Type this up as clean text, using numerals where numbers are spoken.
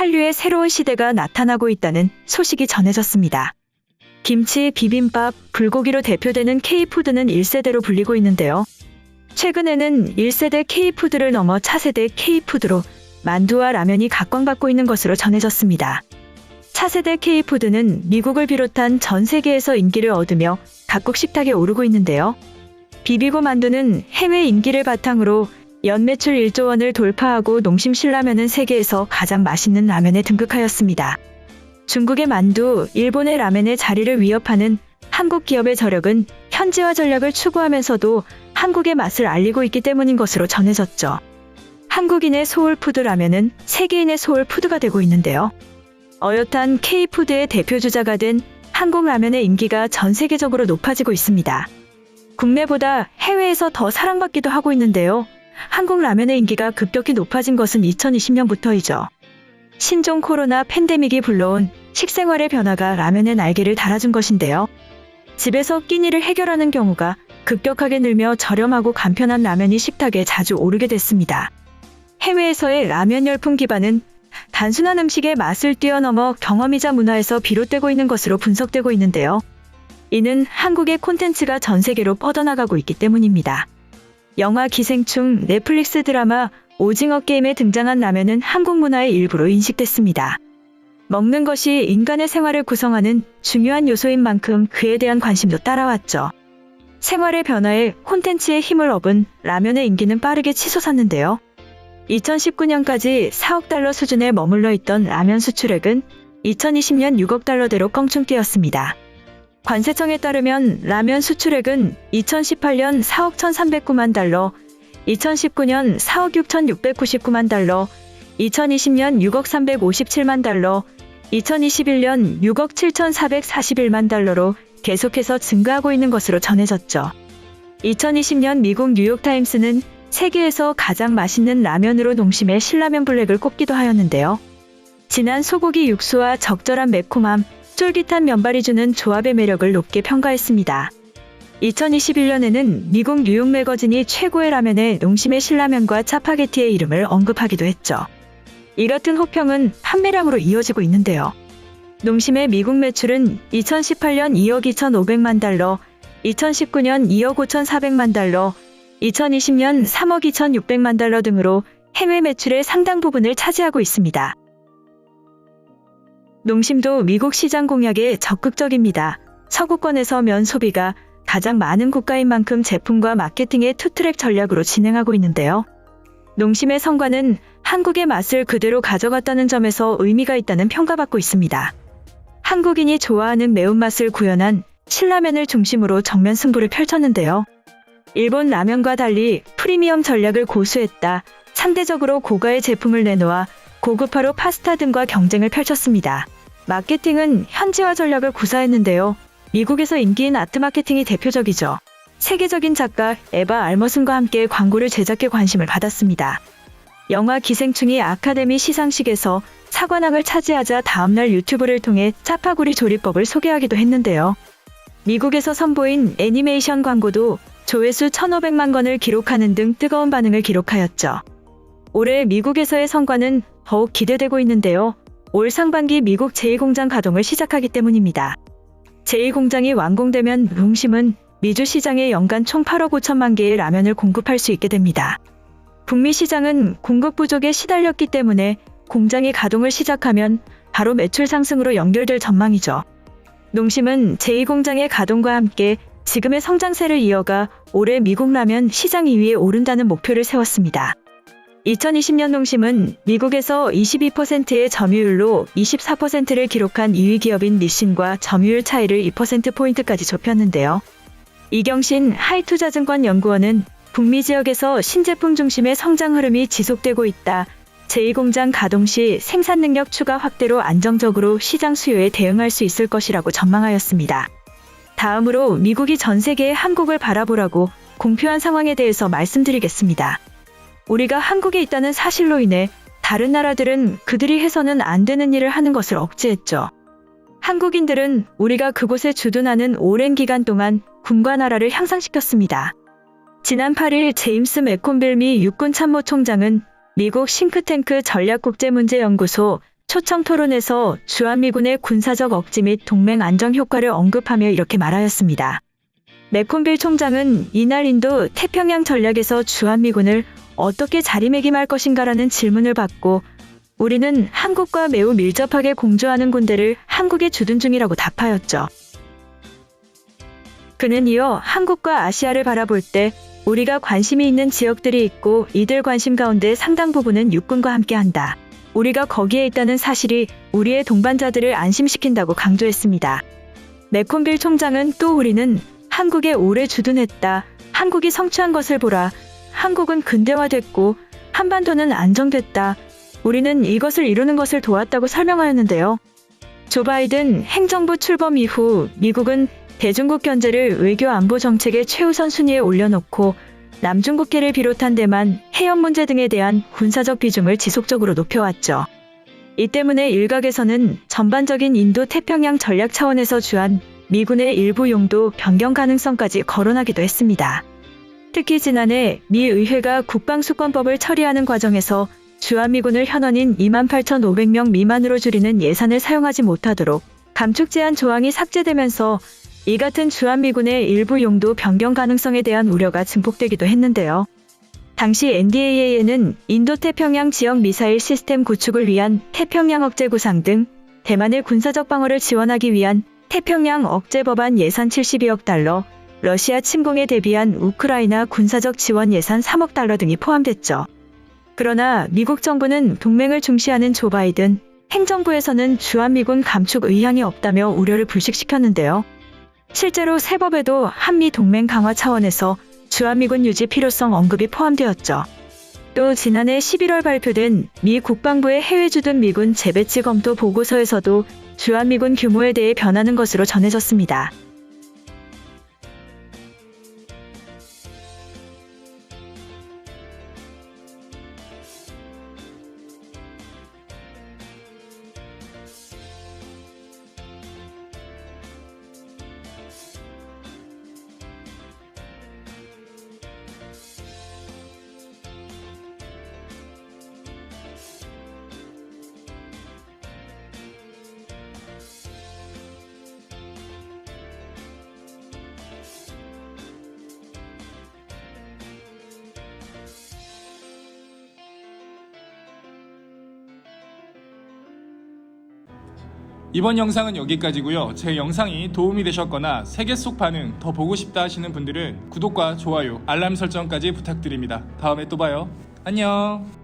한류의 새로운 시대가 나타나고 있다는 소식이 전해졌습니다. 김치, 비빔밥, 불고기로 대표되는 K푸드는 1세대로 불리고 있는데요. 최근에는 1세대 K푸드를 넘어 차세대 K푸드로 만두와 라면이 각광받고 있는 것으로 전해졌습니다. 차세대 K푸드는 미국을 비롯한 전 세계에서 인기를 얻으며 각국 식탁에 오르고 있는데요. 비비고 만두는 해외 인기를 바탕으로 연매출 1조 원을 돌파하고 농심 신라면은 세계에서 가장 맛있는 라면에 등극하였습니다. 중국의 만두, 일본의 라멘의 자리를 위협하는 한국 기업의 저력은 현지화 전략을 추구하면서도 한국의 맛을 알리고 있기 때문인 것으로 전해졌죠. 한국인의 소울푸드 라면은 세계인의 소울푸드가 되고 있는데요. 어엿한 K푸드의 대표주자가 된 한국 라면의 인기가 전 세계적으로 높아지고 있습니다. 국내보다 해외에서 더 사랑받기도 하고 있는데요. 한국 라면의 인기가 급격히 높아진 것은 2020년부터이죠. 신종 코로나 팬데믹이 불러온 식생활의 변화가 라면의 날개를 달아준 것인데요. 집에서 끼니를 해결하는 경우가 급격하게 늘며 저렴하고 간편한 라면이 식탁에 자주 오르게 됐습니다. 해외에서의 라면 열풍 기반은 단순한 음식의 맛을 뛰어넘어 경험이자 문화에서 비롯되고 있는 것으로 분석되고 있는데요. 이는 한국의 콘텐츠가 전 세계로 뻗어나가고 있기 때문입니다. 영화 기생충, 넷플릭스 드라마 오징어 게임에 등장한 라면은 한국 문화의 일부로 인식됐습니다. 먹는 것이 인간의 생활을 구성하는 중요한 요소인 만큼 그에 대한 관심도 따라왔죠. 생활의 변화에 콘텐츠의 힘을 얻은 라면의 인기는 빠르게 치솟았는데요. 2019년까지 4억 달러 수준에 머물러 있던 라면 수출액은 2020년 6억 달러대로 껑충 뛰었습니다. 관세청에 따르면 라면 수출액은 2018년 4억 1,309만 달러, 2019년 4억 6,699만 달러, 2020년 6억 357만 달러, 2021년 6억 7,441만 달러로 계속해서 증가하고 있는 것으로 전해졌죠. 2020년 미국 뉴욕타임스는 세계에서 가장 맛있는 라면으로 농심의 신라면 블랙을 꼽기도 하였는데요. 진한 소고기 육수와 적절한 매콤함, 쫄깃한 면발이 주는 조합의 매력을 높게 평가했습니다. 2021년에는 미국 뉴욕 매거진이 최고의 라면에 농심의 신라면과 짜파게티의 이름을 언급하기도 했죠. 이 같은 호평은 판매량으로 이어지고 있는데요. 농심의 미국 매출은 2018년 2억 2,500만 달러, 2019년 2억 5,400만 달러, 2020년 3억 2,600만 달러 등으로 해외 매출의 상당 부분을 차지하고 있습니다. 농심도 미국 시장 공략에 적극적입니다. 서구권에서 면 소비가 가장 많은 국가인 만큼 제품과 마케팅의 투트랙 전략으로 진행하고 있는데요. 농심의 성과는 한국의 맛을 그대로 가져갔다는 점에서 의미가 있다는 평가받고 있습니다. 한국인이 좋아하는 매운맛을 구현한 신라면을 중심으로 정면 승부를 펼쳤는데요. 일본 라면과 달리 프리미엄 전략을 고수했다. 상대적으로 고가의 제품을 내놓아 고급화로 파스타 등과 경쟁을 펼쳤습니다. 마케팅은 현지화 전략을 구사했는데요. 미국에서 인기인 아트 마케팅이 대표적이죠. 세계적인 작가 에바 알머슨과 함께 광고를 제작해 관심을 받았습니다. 영화 기생충이 아카데미 시상식에서 사관왕을 차지하자 다음날 유튜브를 통해 짜파구리 조리법을 소개하기도 했는데요. 미국에서 선보인 애니메이션 광고도 조회수 1,500만 건을 기록하는 등 뜨거운 반응을 기록하였죠. 올해 미국에서의 성과는 더욱 기대되고 있는데요. 올 상반기 미국 제2공장 가동을 시작하기 때문입니다. 제2공장이 완공되면 농심은 미주 시장에 연간 총 8억 5천만 개의 라면을 공급할 수 있게 됩니다. 북미 시장은 공급 부족에 시달렸기 때문에 공장이 가동을 시작하면 바로 매출 상승으로 연결될 전망이죠. 농심은 제2공장의 가동과 함께 지금의 성장세를 이어가 올해 미국 라면 시장 2위에 오른다는 목표를 세웠습니다. 2020년 농심은 미국에서 22%의 점유율로 24%를 기록한 2위 기업인 니신과 점유율 차이를 2%포인트까지 좁혔는데요. 이경신 하이투자증권 연구원은 북미 지역에서 신제품 중심의 성장 흐름이 지속되고 있다. 제2공장 가동 시 생산 능력 추가 확대로 안정적으로 시장 수요에 대응할 수 있을 것이라고 전망하였습니다. 다음으로 미국이 전 세계의 한국을 바라보라고 공표한 상황에 대해서 말씀드리겠습니다. 우리가 한국에 있다는 사실로 인해 다른 나라들은 그들이 해서는 안 되는 일을 하는 것을 억제했죠. 한국인들은 우리가 그곳에 주둔하는 오랜 기간 동안 군과 나라를 향상시켰습니다. 지난 8일 제임스 매콤빌 미 육군참모총장은 미국 싱크탱크 전략국제문제연구소 초청 토론에서 주한미군의 군사적 억지 및 동맹 안정 효과를 언급하며 이렇게 말하였습니다. 맥콘빌 총장은 이날 인도 태평양 전략에서 주한미군을 어떻게 자리매김할 것인가라는 질문을 받고 우리는 한국과 매우 밀접하게 공조하는 군대를 한국에 주둔 중이라고 답하였죠. 그는 이어 한국과 아시아를 바라볼 때 우리가 관심이 있는 지역들이 있고 이들 관심 가운데 상당 부분은 육군과 함께한다. 우리가 거기에 있다는 사실이 우리의 동반자들을 안심시킨다고 강조했습니다. 맥콘빌 총장은 또 우리는 한국에 오래 주둔했다. 한국이 성취한 것을 보라. 한국은 근대화됐고 한반도는 안정됐다. 우리는 이것을 이루는 것을 도왔다고 설명하였는데요. 조 바이든 행정부 출범 이후 미국은 대중국 견제를 외교 안보 정책의 최우선 순위에 올려놓고 남중국해를 비롯한 대만, 해역 문제 등에 대한 군사적 비중을 지속적으로 높여왔죠. 이 때문에 일각에서는 전반적인 인도 태평양 전략 차원에서 주한 미군의 일부 용도 변경 가능성까지 거론하기도 했습니다. 특히 지난해 미 의회가 국방수권법을 처리하는 과정에서 주한미군을 현원인 28,500명 미만으로 줄이는 예산을 사용하지 못하도록 감축 제한 조항이 삭제되면서 이 같은 주한미군의 일부 용도 변경 가능성에 대한 우려가 증폭되기도 했는데요. 당시 NDAA에는 인도태평양 지역 미사일 시스템 구축을 위한 태평양 억제 구상 등 대만의 군사적 방어를 지원하기 위한 태평양 억제 법안 예산 72억 달러, 러시아 침공에 대비한 우크라이나 군사적 지원 예산 3억 달러 등이 포함됐죠. 그러나 미국 정부는 동맹을 중시하는 조 바이든 행정부에서는 주한미군 감축 의향이 없다며 우려를 불식시켰는데요. 실제로 새 법에도 한미 동맹 강화 차원에서 주한미군 유지 필요성 언급이 포함되었죠. 또 지난해 11월 발표된 미 국방부의 해외 주둔 미군 재배치 검토 보고서에서도 주한미군 규모에 대해 변하는 것으로 전해졌습니다. 이번 영상은 여기까지고요. 제 영상이 도움이 되셨거나 세계 속 반응 더 보고 싶다 하시는 분들은 구독과 좋아요, 알람 설정까지 부탁드립니다. 다음에 또 봐요. 안녕.